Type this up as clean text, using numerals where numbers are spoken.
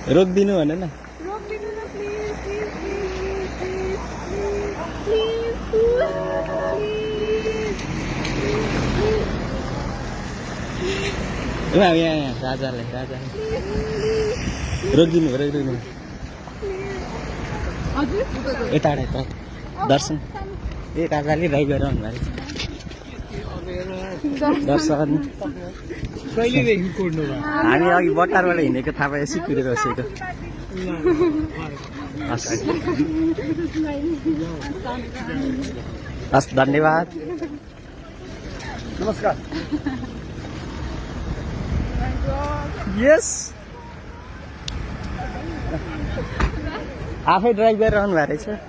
रोकिदिनु भने न रोकिदिनु न प्लिज प्लिज प्लिज प्लिज अब यहाँ राजाले रोकिदिनु हजुर यता दर्शन ए राजाले राई गरेर आउनुभएको दर्शन कहिलेदेखि कुर्नु भयो हामी अघि बट्टारबाट हिँडेको थाहा पाएपछि कुरेर बसेको हस् धन्यवाद नमस्कार यस आफै ड्राइभ गरेर आउनु भएको रहेछ